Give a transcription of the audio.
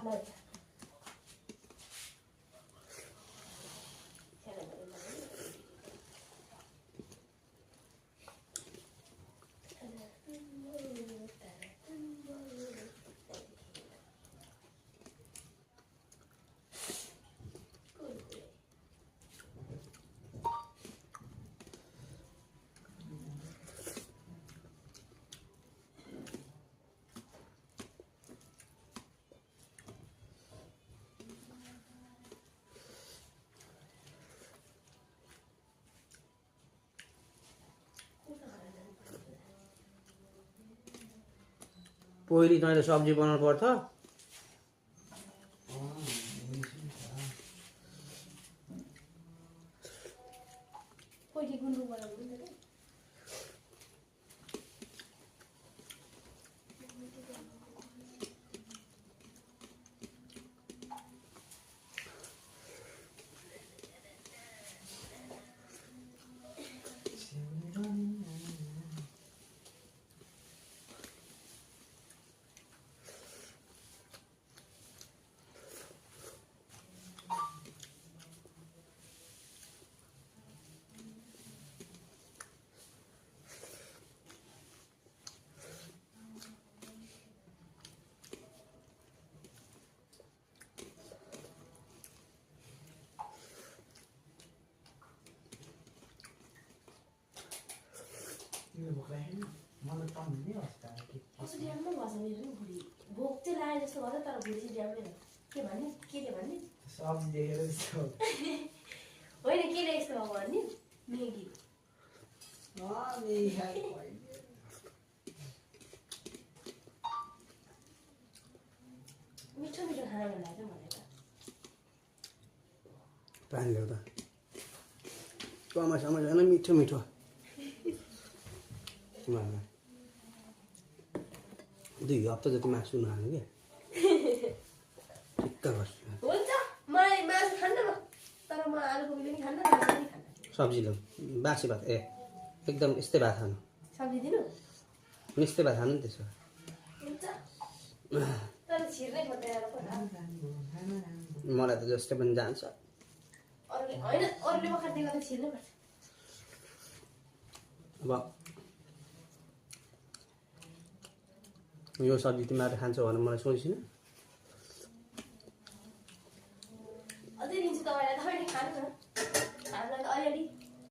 पातला हुन्छ पहिले तैँले सब्जी बनाउनु पर्छ पहिले गुन्द्रुक बनाउनु नि त कस्तो ड्याम्मै भएछ मेरो नि भुँडी भोक चाहिँ लाग्यो जस्तो गर्छ तर भुँडी चाहिँ ड्याम्मै भयो के भन्ने केले भन्ने सब्जी देखेर यस्तो होइन केले यस्तो भएको भन्ने मेगी मिठो मिठो खाना मन लाग्छ मलाई त पानी ल्याउँदा टमाटर समज होइन मिठो मिठो तिमीहरूलाई 2 हप्ता जति मासु नखानु क्या ठिक्क गर्छु हुन्छ मलाई मासु खान्न न तर म आलुको बिलो नि खान्न मासु पनि खान्न सब्जी ल्याउँ बासी भात ए एकदम यस्तै भात खानु सब्जी दिनु यस्तै भात खानु नि त्यसो हुन्छ तर छिर्नै खोज्दैन पो मलाई त जस्तै पनि जान्छ अरूले होइन अरूले बखार्दै गर्दा छिर्नै पर्छ अब यो सब्जी तिमीहरू खान्छौ भनेर मलाई सोचिन अझै दिन्छु तपाईँलाई तपाईँले खानु न हामीलाई त अलिअलि